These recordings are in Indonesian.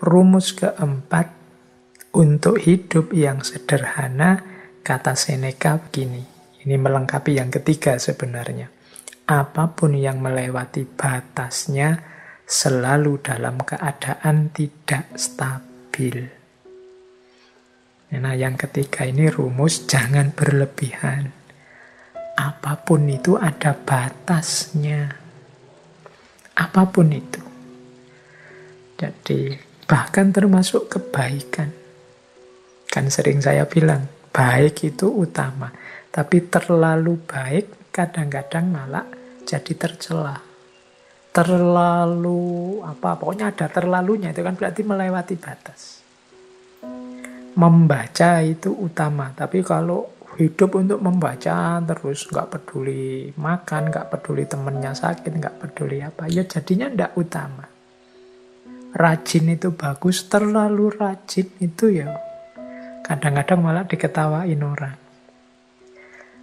rumus keempat untuk hidup yang sederhana, kata Seneca begini. Ini melengkapi yang ketiga sebenarnya. Apapun yang melewati batasnya selalu dalam keadaan tidak stabil. Nah, yang ketiga ini rumus jangan berlebihan. Apapun itu ada batasnya. Apapun itu. Jadi, bahkan termasuk kebaikan. Kan sering saya bilang, baik itu utama. Tapi terlalu baik kadang-kadang malah jadi tercela. Terlalu, pokoknya ada terlalunya. Itu kan berarti melewati batas. Membaca itu utama, tapi kalau hidup untuk membaca terus, nggak peduli makan, nggak peduli temennya sakit, nggak peduli apa, ya jadinya nggak utama. Rajin itu bagus, terlalu rajin itu ya kadang-kadang malah diketawain orang.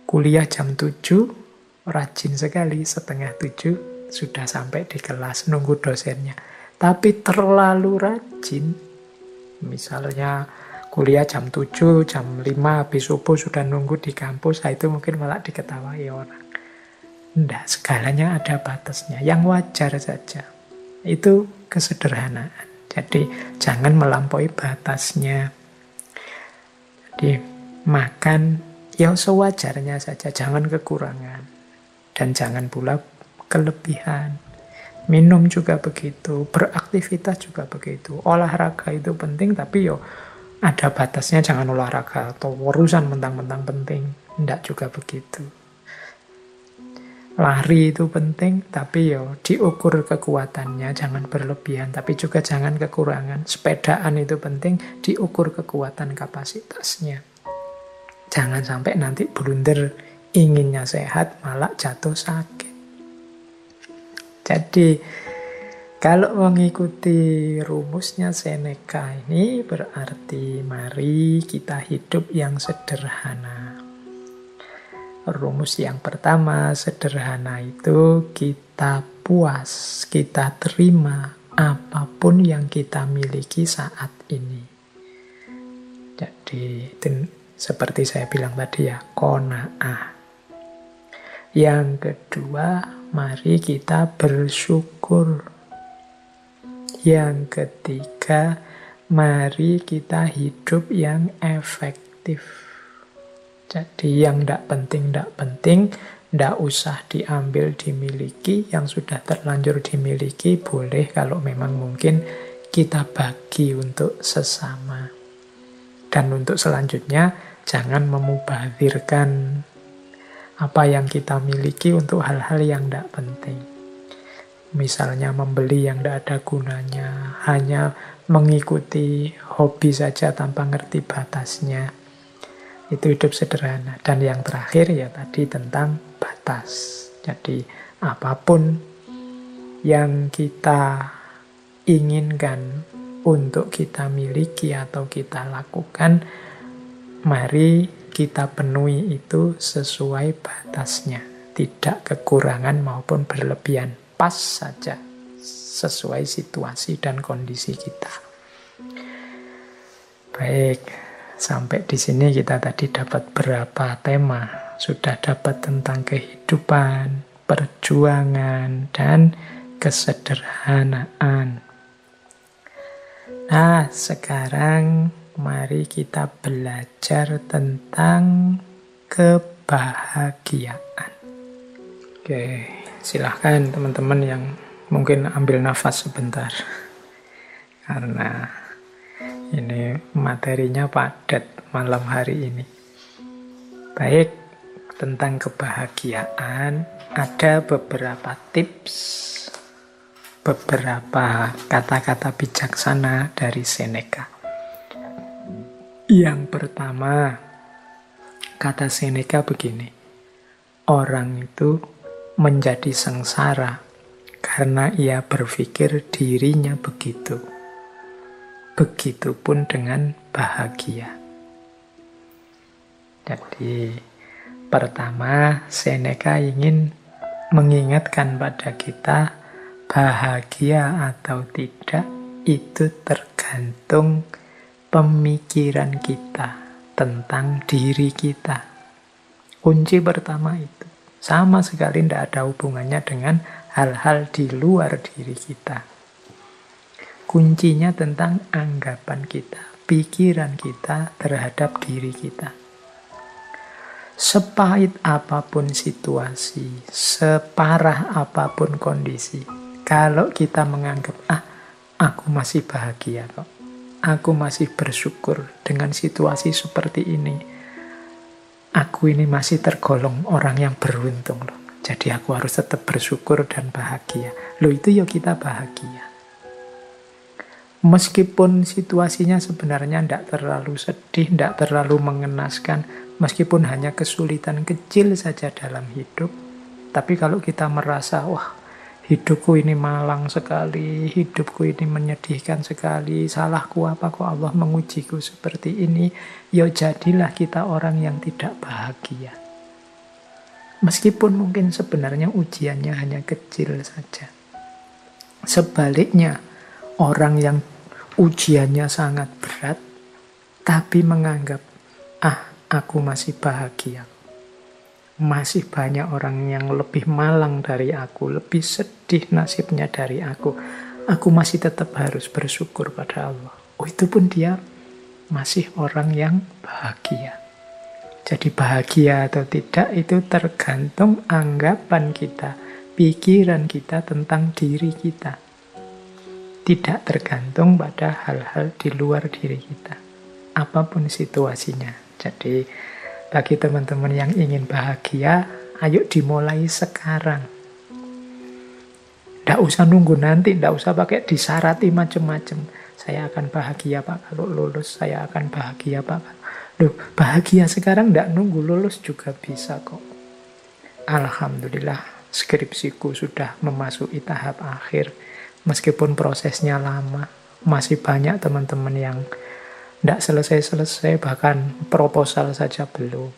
Kuliah jam 7, rajin sekali, setengah 7 sudah sampai di kelas nunggu dosennya. Tapi terlalu rajin, misalnya kuliah jam 7, jam 5, habis subuh sudah nunggu di kampus, itu mungkin malah diketawai orang. Tidak, segalanya ada batasnya, yang wajar saja. Itu kesederhanaan. Jadi jangan melampaui batasnya. Jadi makan ya sewajarnya saja, jangan kekurangan. Dan jangan pula kelebihan. Minum juga begitu, beraktivitas juga begitu. Olahraga itu penting, tapi ada batasnya, jangan olahraga atau urusan mentang-mentang penting. Tidak juga begitu. Lari itu penting, tapi diukur kekuatannya, jangan berlebihan, tapi juga jangan kekurangan. Sepedaan itu penting, diukur kekuatan kapasitasnya. Jangan sampai nanti blunder, inginnya sehat, malah jatuh sakit. Jadi, kalau mengikuti rumusnya Seneca ini berarti mari kita hidup yang sederhana. Rumus yang pertama, sederhana itu kita puas, kita terima apapun yang kita miliki saat ini. Jadi seperti saya bilang tadi ya, qanaah. Yang kedua, mari kita bersyukur. Yang ketiga, mari kita hidup yang efektif. Jadi yang tidak penting, tidak usah diambil, dimiliki. Yang sudah terlanjur dimiliki, boleh kalau memang mungkin kita bagi untuk sesama. Dan untuk selanjutnya, jangan memubazirkan apa yang kita miliki untuk hal-hal yang tidak penting. Misalnya membeli yang tidak ada gunanya, hanya mengikuti hobi saja tanpa ngerti batasnya. Itu hidup sederhana. Dan yang terakhir ya tadi tentang batas. Jadi apapun yang kita inginkan untuk kita miliki atau kita lakukan, mari kita penuhi itu sesuai batasnya. Tidak kekurangan maupun berlebihan. Pas saja sesuai situasi dan kondisi kita. Baik, sampai di sini kita tadi dapat berapa tema. Sudah dapat tentang kehidupan, perjuangan, dan kesederhanaan. Nah, sekarang mari kita belajar tentang kebahagiaan. Oke, silahkan teman-teman yang mungkin ambil nafas sebentar. Karena ini materinya padat malam hari ini. Baik, tentang kebahagiaan ada beberapa tips, beberapa kata-kata bijaksana dari Seneca. Yang pertama, kata Seneca begini, orang itu menjadi sengsara karena ia berpikir dirinya begitu. Begitupun dengan bahagia. Jadi, pertama, Seneca ingin mengingatkan pada kita, bahagia atau tidak, itu tergantung tergantung pemikiran kita tentang diri kita. Kunci pertama itu. Sama sekali tidak ada hubungannya dengan hal-hal di luar diri kita. Kuncinya tentang anggapan kita, pikiran kita terhadap diri kita. Sepahit apapun situasi, separah apapun kondisi, kalau kita menganggap, aku masih bahagia kok, aku masih bersyukur dengan situasi seperti ini, aku ini masih tergolong orang yang beruntung loh. Jadi aku harus tetap bersyukur dan bahagia. Loh, itu ya kita bahagia. Meskipun situasinya sebenarnya tidak terlalu sedih, tidak terlalu mengenaskan, meskipun hanya kesulitan kecil saja dalam hidup, tapi kalau kita merasa, wah, hidupku ini malang sekali, hidupku ini menyedihkan sekali, salahku apa kok Allah mengujiku seperti ini, ya jadilah kita orang yang tidak bahagia. Meskipun mungkin sebenarnya ujiannya hanya kecil saja. Sebaliknya, orang yang ujiannya sangat berat, tapi menganggap, aku masih bahagia. Masih banyak orang yang lebih malang dari aku, lebih sedih nasibnya dari aku. Aku masih tetap harus bersyukur pada Allah. Itu pun dia masih orang yang bahagia. Jadi bahagia atau tidak itu tergantung anggapan kita, pikiran kita tentang diri kita. Tidak tergantung pada hal-hal di luar diri kita. Apapun situasinya. Jadi bagi teman-teman yang ingin bahagia, ayo dimulai sekarang. Tidak usah nunggu nanti, tidak usah pakai disarati macam-macam. Saya akan bahagia Pak kalau lulus, saya akan bahagia Pak. Loh, bahagia sekarang tidak nunggu lulus juga bisa kok. Alhamdulillah, skripsiku sudah memasuki tahap akhir. Meskipun prosesnya lama, masih banyak teman-teman yang tidak selesai-selesai, bahkan proposal saja belum.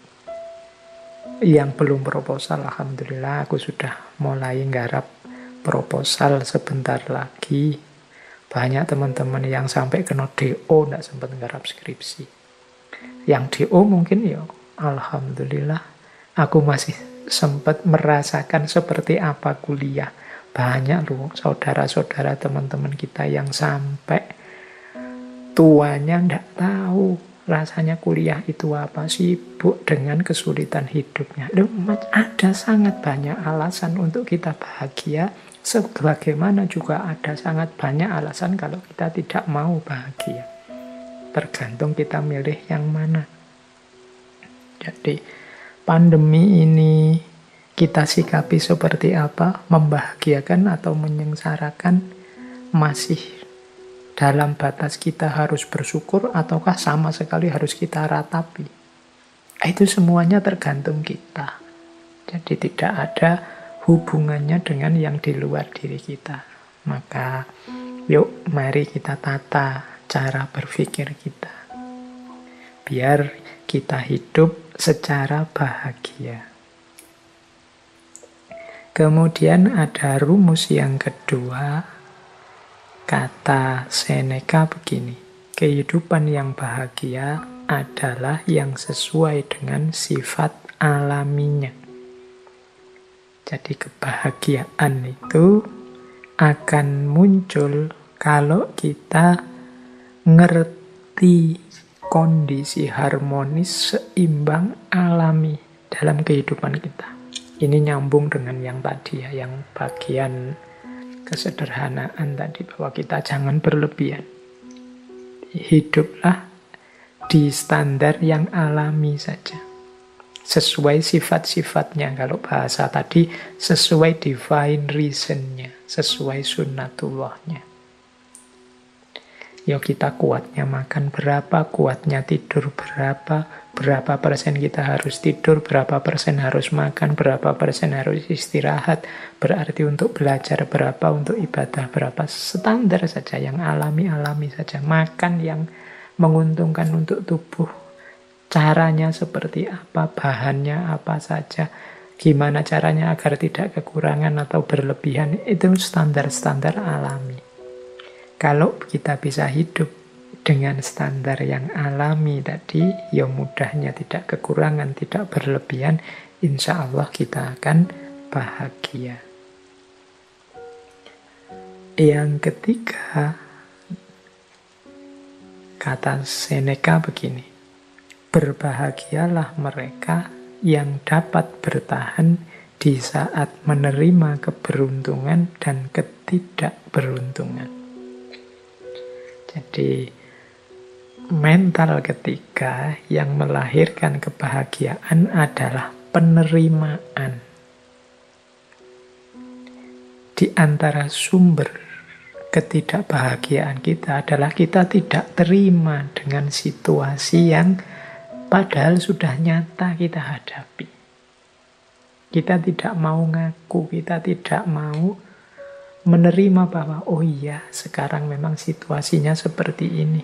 Yang belum proposal, alhamdulillah aku sudah mulai nggarap proposal sebentar lagi. Banyak teman-teman yang sampai kena DO tidak sempat nggarap skripsi. Yang DO mungkin ya, alhamdulillah aku masih sempat merasakan seperti apa kuliah. Banyak loh saudara-saudara teman-teman kita yang sampai tuanya tidak tahu rasanya kuliah itu apa, sibuk dengan kesulitan hidupnya. Loh, ada sangat banyak alasan untuk kita bahagia, sebagaimana juga ada sangat banyak alasan kalau kita tidak mau bahagia. Tergantung kita milih yang mana. Jadi pandemi ini kita sikapi seperti apa, membahagiakan atau menyengsarakan, masih dalam batas kita harus bersyukur ataukah sama sekali harus kita ratapi. Itu semuanya tergantung kita. Jadi tidak ada hubungannya dengan yang di luar diri kita. Maka yuk mari kita tata cara berpikir kita. Biar kita hidup secara bahagia. Kemudian ada rumus yang kedua, kata Seneca begini, kehidupan yang bahagia adalah yang sesuai dengan sifat alaminya. Jadi kebahagiaan itu akan muncul kalau kita ngerti kondisi harmonis, seimbang, alami dalam kehidupan kita. Ini nyambung dengan yang tadi ya, yang bagian kesederhanaan tadi, bahwa kita jangan berlebihan. Hiduplah di standar yang alami saja. Sesuai sifat-sifatnya, kalau bahasa tadi sesuai divine reason-nya, sesuai sunnatullahnya. Ya kita kuatnya makan berapa, kuatnya tidur berapa persen kita harus tidur, berapa persen harus makan, berapa persen harus istirahat, berarti untuk belajar berapa, untuk ibadah berapa, standar saja, yang alami-alami saja. Makan yang menguntungkan untuk tubuh, caranya seperti apa, bahannya apa saja, gimana caranya agar tidak kekurangan atau berlebihan, itu standar-standar alami. Kalau kita bisa hidup dengan standar yang alami tadi, ya mudahnya tidak kekurangan, tidak berlebihan, insya Allah kita akan bahagia. Yang ketiga, kata Seneca begini, berbahagialah mereka yang dapat bertahan di saat menerima keberuntungan dan ketidakberuntungan. Jadi, mental ketiga yang melahirkan kebahagiaan adalah penerimaan. Di antara sumber ketidakbahagiaan kita adalah kita tidak terima dengan situasi yang padahal sudah nyata kita hadapi. Kita tidak mau ngaku, kita tidak mau menerima bahwa oh iya, sekarang memang situasinya seperti ini.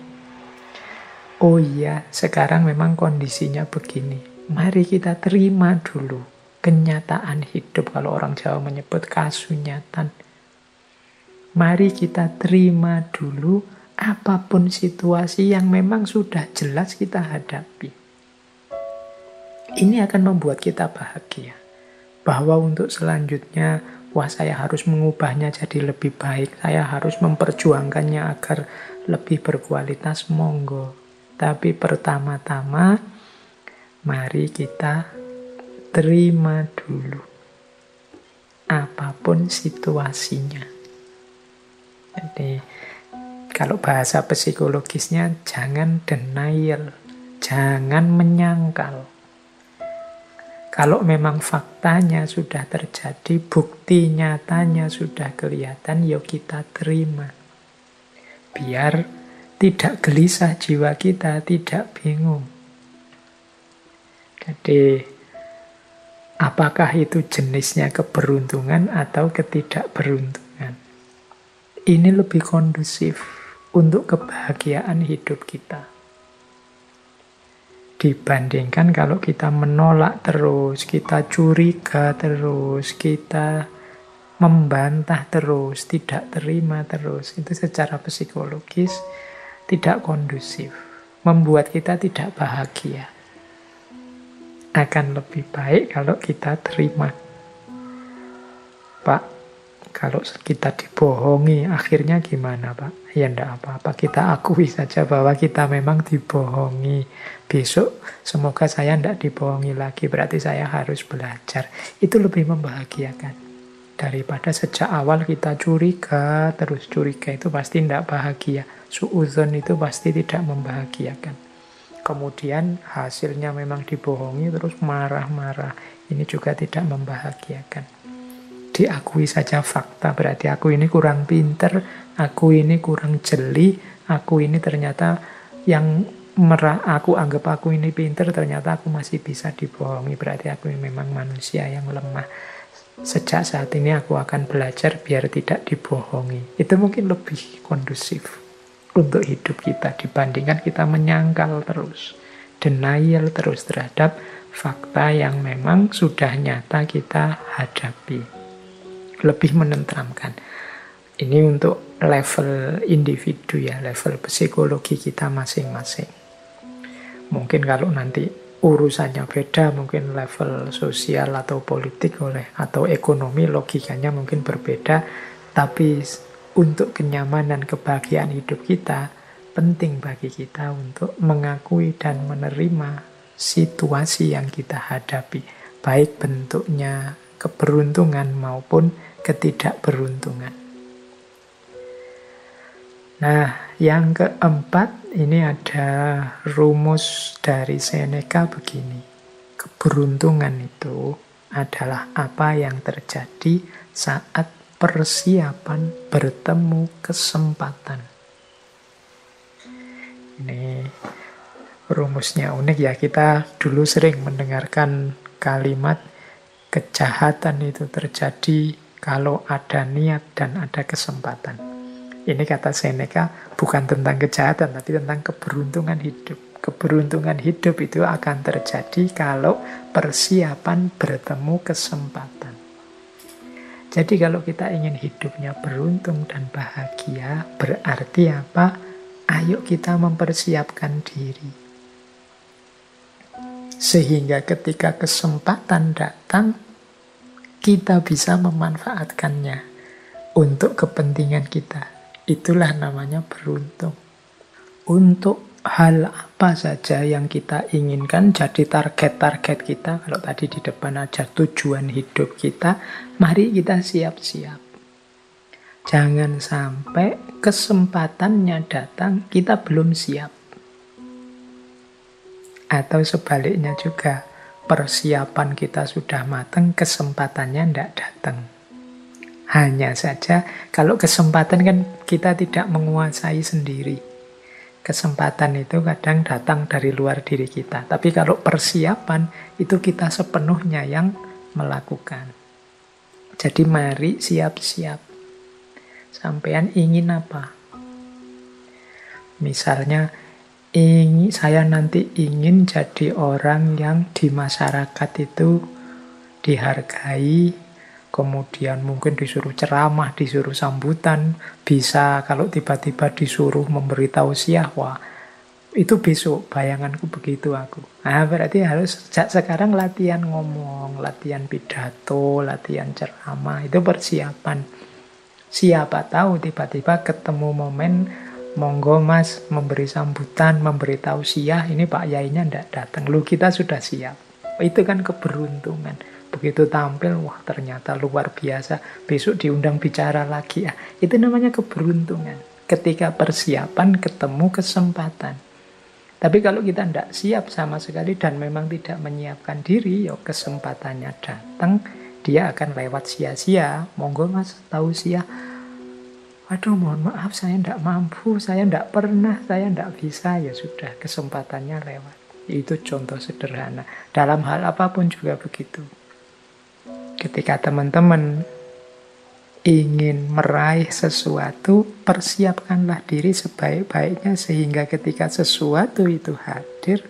Oh iya, sekarang memang kondisinya begini. Mari kita terima dulu kenyataan hidup, kalau orang Jawa menyebut kasunyatan. Mari kita terima dulu apapun situasi yang memang sudah jelas kita hadapi. Ini akan membuat kita bahagia. Bahwa untuk selanjutnya, wah saya harus mengubahnya jadi lebih baik, saya harus memperjuangkannya agar lebih berkualitas, monggo. Tapi pertama-tama, mari kita terima dulu apapun situasinya. Jadi, kalau bahasa psikologisnya, jangan denial, jangan menyangkal. Kalau memang faktanya sudah terjadi, bukti nyatanya sudah kelihatan, yuk kita terima. Biar tidak gelisah jiwa kita, tidak bingung. Jadi, apakah itu jenisnya keberuntungan atau ketidakberuntungan? Ini lebih kondusif untuk kebahagiaan hidup kita. Dibandingkan kalau kita menolak terus, kita curiga terus, kita membantah terus, tidak terima terus. Itu secara psikologis tidak kondusif, membuat kita tidak bahagia. Akan lebih baik kalau kita terima. Pak, kalau kita dibohongi, akhirnya gimana Pak? Ya enggak apa-apa, kita akui saja bahwa kita memang dibohongi. Besok semoga saya enggak dibohongi lagi, berarti saya harus belajar. Itu lebih membahagiakan. Daripada sejak awal kita curiga, terus curiga itu pasti enggak bahagia. Suudzon itu pasti tidak membahagiakan. Kemudian hasilnya memang dibohongi, terus marah-marah. Ini juga tidak membahagiakan. Diakui saja fakta, berarti aku ini kurang pinter, aku ini kurang jeli, aku ini ternyata yang aku anggap aku ini pinter, ternyata aku masih bisa dibohongi, berarti aku ini memang manusia yang lemah. Sejak saat ini aku akan belajar biar tidak dibohongi. Itu mungkin lebih kondusif untuk hidup kita dibandingkan kita menyangkal terus, denial terus terhadap fakta yang memang sudah nyata kita hadapi. Lebih menenteramkan. Ini untuk level individu ya, level psikologi kita masing-masing. Mungkin kalau nanti urusannya beda, mungkin level sosial atau politik atau ekonomi logikanya mungkin berbeda, tapi untuk kenyamanan kebahagiaan hidup kita, penting bagi kita untuk mengakui dan menerima situasi yang kita hadapi, baik bentuknya keberuntungan maupun ketidakberuntungan. Nah, yang keempat, ini ada rumus dari Seneca begini. Keberuntungan itu adalah apa yang terjadi saat persiapan bertemu kesempatan. Ini rumusnya unik ya, kita dulu sering mendengarkan kalimat kejahatan itu terjadi kalau ada niat dan ada kesempatan. Ini kata Seneca bukan tentang kejahatan, tapi tentang keberuntungan hidup. Keberuntungan hidup itu akan terjadi kalau persiapan bertemu kesempatan. Jadi kalau kita ingin hidupnya beruntung dan bahagia, berarti apa? ayo kita mempersiapkan diri. Sehingga ketika kesempatan datang, kita bisa memanfaatkannya untuk kepentingan kita. Itulah namanya beruntung. Untuk hal apa saja yang kita inginkan jadi target-target kita, kalau tadi di depan ada tujuan hidup kita, mari kita siap-siap. Jangan sampai kesempatannya datang, kita belum siap. Atau sebaliknya juga, persiapan kita sudah matang, kesempatannya tidak datang. Hanya saja, kalau kesempatan kan kita tidak menguasai sendiri. Kesempatan itu kadang datang dari luar diri kita. Tapi kalau persiapan, itu kita sepenuhnya yang melakukan. Jadi mari siap-siap. Sampean ingin apa? Misalnya, saya nanti ingin jadi orang yang di masyarakat itu dihargai, kemudian mungkin disuruh ceramah, disuruh sambutan, bisa kalau tiba-tiba disuruh memberi tausiah, wah itu besok, bayanganku begitu aku. Nah berarti harus sejak sekarang latihan ngomong, latihan pidato, latihan ceramah, itu persiapan. Siapa tahu tiba-tiba ketemu momen, monggo mas memberi sambutan, memberi tausiah, ini Pak Yainya ndak datang, lu kita sudah siap. Itu kan keberuntungan. Begitu tampil, wah ternyata luar biasa, besok diundang bicara lagi. Ya, itu namanya keberuntungan. Ketika persiapan ketemu kesempatan. Tapi kalau kita tidak siap sama sekali dan memang tidak menyiapkan diri, ya kesempatannya datang, dia akan lewat sia-sia. Monggo mas tausiah. Aduh mohon maaf saya tidak mampu, saya tidak pernah, saya tidak bisa. Ya sudah, kesempatannya lewat. Itu contoh sederhana. Dalam hal apapun juga begitu. Ketika teman-teman ingin meraih sesuatu, persiapkanlah diri sebaik-baiknya sehingga ketika sesuatu itu hadir,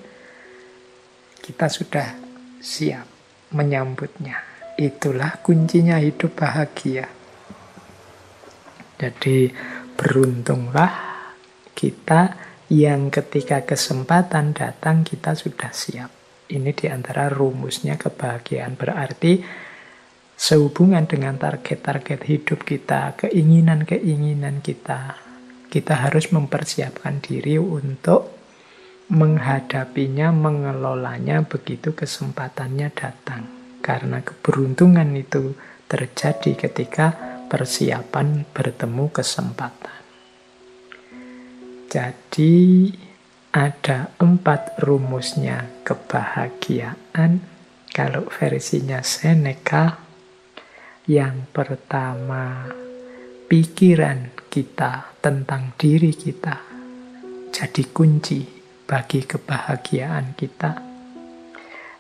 kita sudah siap menyambutnya. Itulah kuncinya hidup bahagia. Jadi beruntunglah kita yang ketika kesempatan datang kita sudah siap. Ini diantara rumusnya kebahagiaan. Berarti sehubungan dengan target-target hidup kita, keinginan-keinginan kita, kita harus mempersiapkan diri untuk menghadapinya, mengelolanya begitu kesempatannya datang. Karena keberuntungan itu terjadi ketika persiapan bertemu kesempatan. Jadi ada 4 rumusnya kebahagiaan. Kalau versinya Seneca, yang pertama, pikiran kita tentang diri kita jadi kunci bagi kebahagiaan kita.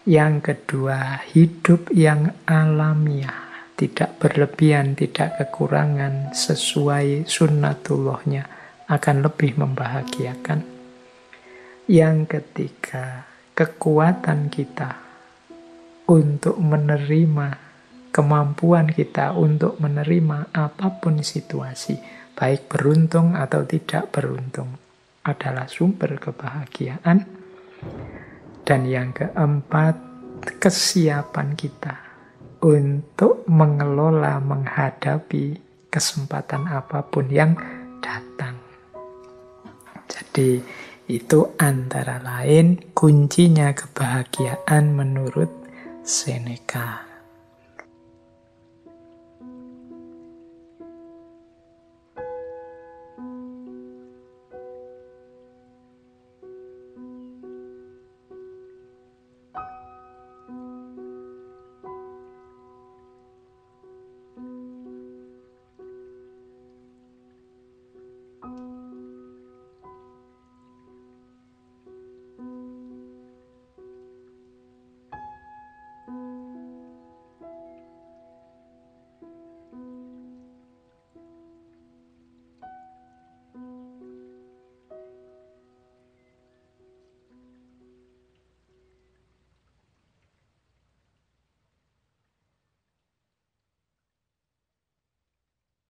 Yang kedua, hidup yang alamiah, tidak berlebihan, tidak kekurangan, sesuai sunnatullahnya akan lebih membahagiakan. Yang ketiga, kekuatan kita untuk menerima, kemampuan kita untuk menerima apapun situasi, baik beruntung atau tidak beruntung, adalah sumber kebahagiaan. Dan yang keempat, kesiapan kita untuk mengelola, menghadapi kesempatan apapun yang datang. Jadi itu antara lain kuncinya kebahagiaan menurut Seneca.